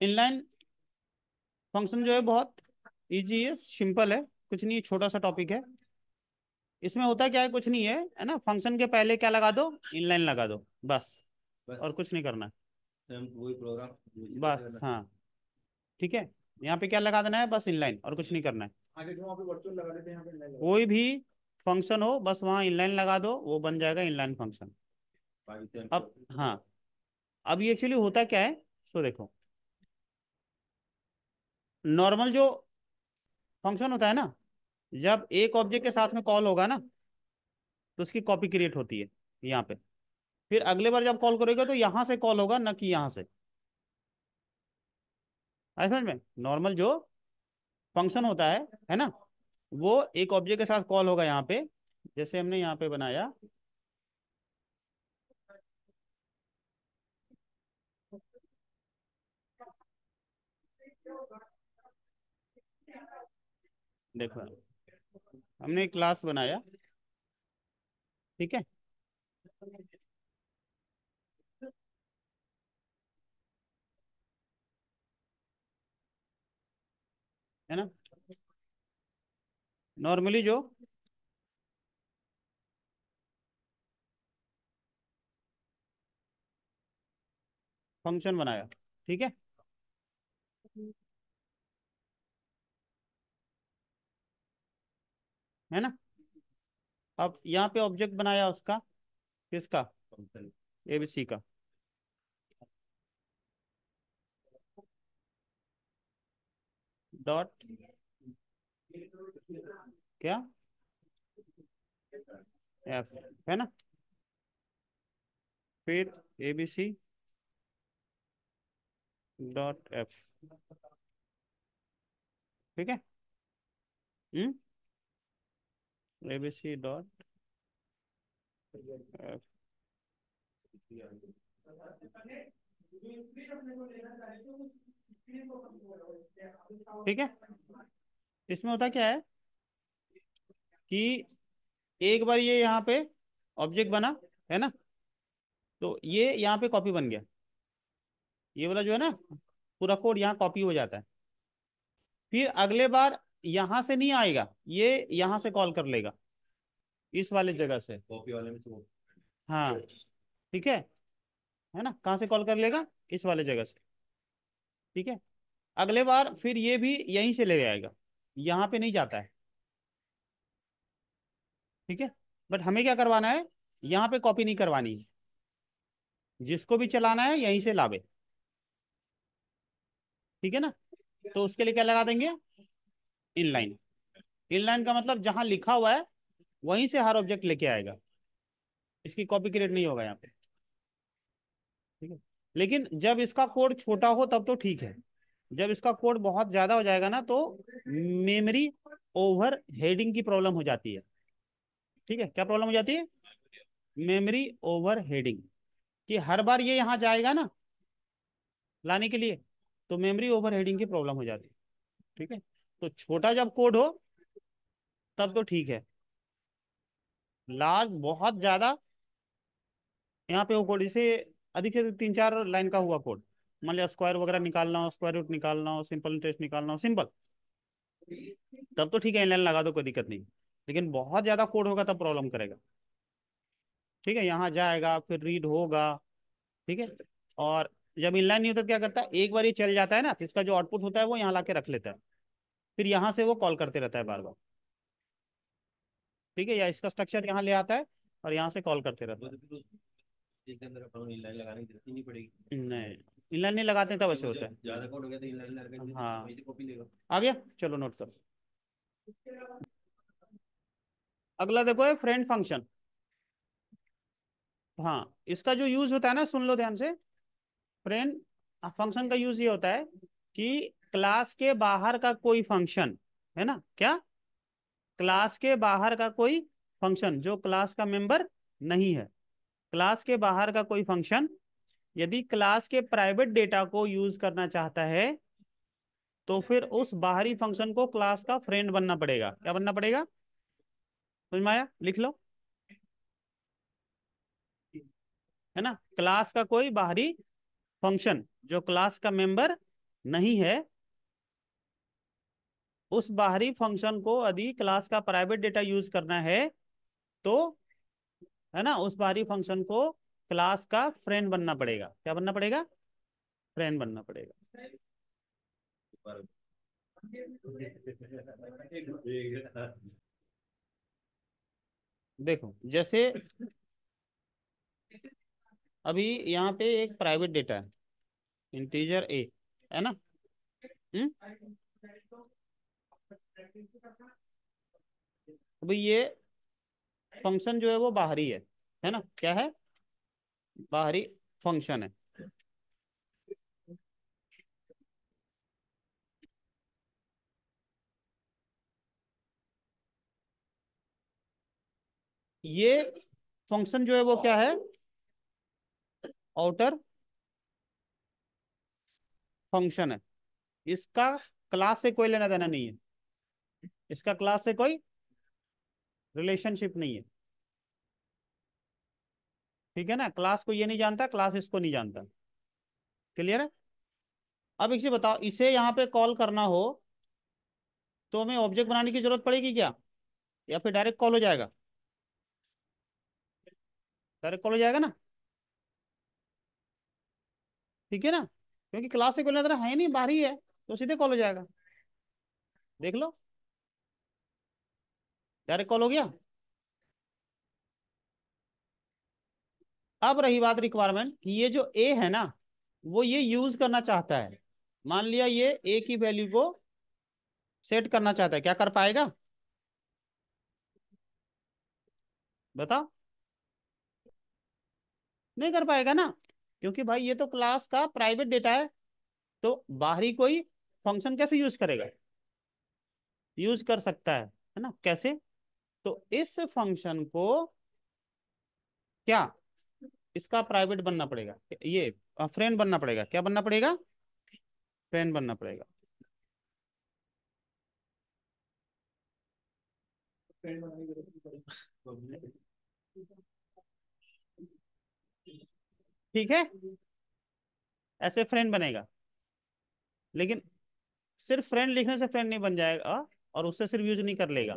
Inline function जो है बहुत इजी है, सिंपल है, कुछ नहीं, छोटा सा टॉपिक है। इसमें होता क्या है, कुछ नहीं है ना, फंक्शन के पहले क्या लगा दो, इनलाइन लगा दो, बस। बस और कुछ नहीं करना है। हम वही प्रोग्राम उसी तरह से बस करना। हाँ, ठीक है। यहाँ पे क्या लगा देना है, बस इनलाइन, और कुछ नहीं करना है। आगे से वहाँ पे वर्चुअल लगा देते हैं, यहाँ पे inline लगा कोई भी फंक्शन हो, बस वहाँ इनलाइन लगा दो, वो बन जाएगा इनलाइन फंक्शन। बाकी से हम अब हाँ, अब ये एक्चुअली होता क्या है, सो देखो, नॉर्मल जो फंक्शन होता है ना, जब एक ऑब्जेक्ट के साथ में कॉल होगा ना, तो उसकी कॉपी क्रिएट होती है यहाँ पे। फिर अगले बार जब कॉल करोगे तो यहाँ से कॉल होगा, ना कि यहाँ से। आई समझ में, नॉर्मल जो फंक्शन होता है ना, वो एक ऑब्जेक्ट के साथ कॉल होगा यहाँ पे, जैसे हमने यहाँ पे बनाया। देखो, हमने एक क्लास बनाया, ठीक है ना। नॉर्मली जो फंक्शन बनाया, ठीक है ना। अब यहाँ पे ऑब्जेक्ट बनाया उसका, किसका, एबीसी का। डॉट क्या, एफ, है ना। फिर एबीसी डॉट एफ, ठीक है। हम्म, एबीसी डॉट एफ, ठीक है। इसमें होता क्या है कि एक बार ये यहाँ पे ऑब्जेक्ट बना, है ना, तो ये यहाँ पे कॉपी बन गया, ये वाला जो है ना, पूरा कोड यहाँ कॉपी हो जाता है। फिर अगले बार यहाँ से नहीं आएगा, ये यहाँ से कॉल कर लेगा, इस वाले जगह से। कॉपी वाले में तो हाँ, ठीक है ना, कहाँ से कॉल कर लेगा, इस वाले जगह से, ठीक है। अगले बार फिर ये भी यहीं से ले आएगा, यहाँ पे नहीं जाता है, ठीक है। बट हमें क्या करवाना है, यहाँ पे कॉपी नहीं करवानी है, जिसको भी चलाना है यहीं से लावे, ठीक है ना। तो उसके लिए क्या लगा देंगे, इनलाइन। इनलाइन का मतलब जहां लिखा हुआ है वहीं से हर ऑब्जेक्ट लेके आएगा, इसकी कॉपी क्रिएट नहीं होगा यहाँ पे, ठीक है। लेकिन जब इसका कोड छोटा हो तब तो ठीक है, जब इसका कोड बहुत ज्यादा हो जाएगा ना, तो मेमोरी ओवर हेडिंग की प्रॉब्लम हो जाती है, ठीक है। क्या प्रॉब्लम हो जाती है, मेमोरी ओवर हेडिंग, कि हर बार ये यहाँ जाएगा ना लाने के लिए, तो मेमोरी ओवर हेडिंग की प्रॉब्लम हो जाती है, ठीक है। तो छोटा जब कोड हो तब तो ठीक है, लार्ज बहुत ज्यादा यहाँ पे वो कोड, जैसे अधिक से अधिक 3-4 लाइन का हुआ कोड, मान लिया स्क्वायर वगैरह निकालना हो, स्क्वायर रूट निकालना हो, सिंपल इंटरेस्ट निकालना हो, सिंपल, तब तो ठीक है, इनलाइन लगा दो, कोई दिक्कत नहीं। लेकिन बहुत ज्यादा कोड होगा तब प्रॉब्लम करेगा, ठीक है। यहाँ जाएगा, फिर रीड होगा, ठीक है। और जब इनलाइन नहीं होता तो क्या करता है, एक बार ये चल जाता है ना, तो इसका जो आउटपुट होता है वो यहाँ ला के रख लेता है, फिर यहाँ से वो कॉल करते रहता है बार बार, ठीक है। या इसका स्ट्रक्चर यहाँ ले आता है और यहाँ से कॉल करते रहता वो तो फिर इसके अंदर अपन inline लगाने की जरूरत ही नहीं पड़ेगी। है। नहीं, इनलाइन नहीं लगाते तब क्योंकि ऐसे वो होता जब है। ज्यादा कोड हो गया तो inline लगा के हाँ, वहीं से कॉपी लेगा। आ गया, चलो नोट करो। अगला देखो है फ्रेंड फंक्शन। हाँ, इसका जो यूज होता है ना, सुन लो ध्यान से। फ्रेंड फंक्शन का यूज ये होता है कि क्लास के बाहर का कोई फंक्शन, है ना, क्या, क्लास के बाहर का कोई फंक्शन जो क्लास का मेंबर नहीं है, क्लास के बाहर का कोई फंक्शन यदि क्लास के प्राइवेट डेटा को यूज करना चाहता है, तो फिर उस बाहरी फंक्शन को क्लास का फ्रेंड बनना पड़ेगा। क्या बनना पड़ेगा, समझ में आया, लिख लो, है ना। क्लास का कोई बाहरी फंक्शन जो क्लास का मेंबर नहीं है, उस बाहरी फंक्शन को यदि क्लास का प्राइवेट डेटा यूज करना है तो, है ना, उस बाहरी फंक्शन को क्लास का फ्रेंड बनना पड़ेगा। क्या बनना पड़ेगा? फ्रेंड बनना पड़ेगा। देखो जैसे अभी यहाँ पे एक प्राइवेट डेटा है, इंटीजर ए, है ना। हम्म। अभी ये फंक्शन जो है वो बाहरी है ना, क्या है? बाहरी फंक्शन है। ये फंक्शन जो है वो क्या है? आउटर फंक्शन है। इसका क्लास से कोई लेना देना नहीं है, इसका क्लास से कोई रिलेशनशिप नहीं है। ठीक है ना, क्लास को ये नहीं जानता, क्लास इसको नहीं जानता। क्लियर है? अब इसे बताओ, इसे यहाँ पे कॉल करना हो तो हमें ऑब्जेक्ट बनाने की जरूरत पड़ेगी क्या, या फिर डायरेक्ट कॉल हो जाएगा? डायरेक्ट कॉल हो जाएगा ना। ठीक है ना, क्योंकि क्लास से कोई लेना देना है नहीं, बाहर ही है, तो सीधे कॉल हो जाएगा। देख लो, डायरेक्ट कॉल हो गया। अब रही बात रिक्वायरमेंट कि ये जो ए है ना, वो ये यूज करना चाहता है। मान लिया ये ए की वैल्यू को सेट करना चाहता है, क्या कर पाएगा? बताओ। नहीं कर पाएगा ना, क्योंकि भाई ये तो क्लास का प्राइवेट डेटा है, तो बाहरी कोई फंक्शन कैसे यूज करेगा? यूज कर सकता है ना, कैसे? तो इस फंक्शन को क्या, इसका प्राइवेट बनना पड़ेगा, ये फ्रेंड बनना पड़ेगा। क्या बनना पड़ेगा? फ्रेंड बनना पड़ेगा। ठीक है, ऐसे फ्रेंड बनेगा। लेकिन सिर्फ फ्रेंड लिखने से फ्रेंड नहीं बन जाएगा, और उससे सिर्फ यूज नहीं कर लेगा।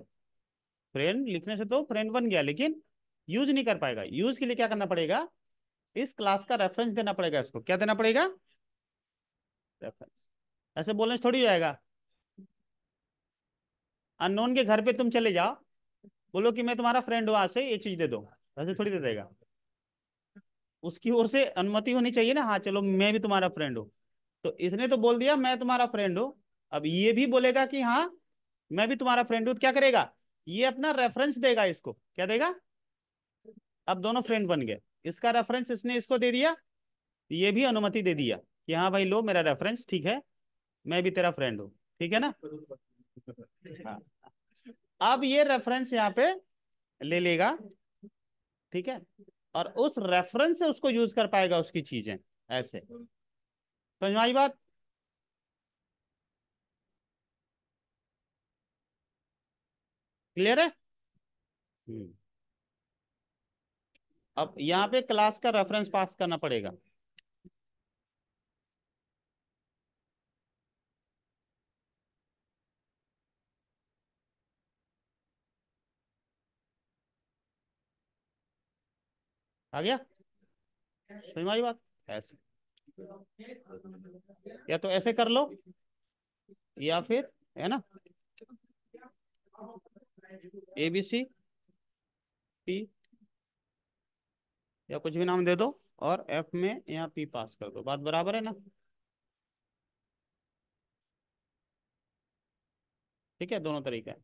फ्रेंड लिखने से तो फ्रेंड बन गया, लेकिन यूज नहीं कर पाएगा। यूज के लिए क्या करना पड़ेगा? इस क्लास का रेफरेंस देना पड़ेगा। इसको क्या देना पड़ेगा? रेफरेंस। ऐसे बोलने से थोड़ी हो जाएगा। अननोन के घर पे तुम चले जाओ, बोलो कि मैं तुम्हारा फ्रेंड हूं, आज से ये चीज दे दो, ऐसे थोड़ी दे देगा। उसकी ओर से अनुमति होनी चाहिए ना, हाँ चलो मैं भी तुम्हारा फ्रेंड हूँ। तो इसने तो बोल दिया मैं तुम्हारा फ्रेंड हूँ, अब ये भी बोलेगा कि हाँ मैं भी तुम्हारा फ्रेंड हूँ, तो क्या करेगा? ये अपना रेफरेंस देगा। इसको क्या देगा? अब दोनों फ्रेंड बन गए। इसका रेफरेंस इसने इसको दे दिया, ये भी अनुमति दे दिया कि हाँ भाई लो मेरा रेफरेंस, ठीक है, मैं भी तेरा फ्रेंड हूँ। ठीक है ना। हाँ। अब ये रेफरेंस यहाँ पे ले लेगा, ठीक है, और उस रेफरेंस से उसको यूज कर पाएगा उसकी चीजें। ऐसे समझ में आई बात? क्लियर है? हम्म। अब यहाँ पे क्लास का रेफरेंस पास करना पड़ेगा। आ गया? समझ में आई बात? ऐसे, या तो ऐसे कर लो, या फिर, है ना, ABCP या कुछ भी नाम दे दो, और F में यहाँ P पास कर दो। बात बराबर है ना? ठीक है, दोनों तरीके हैं।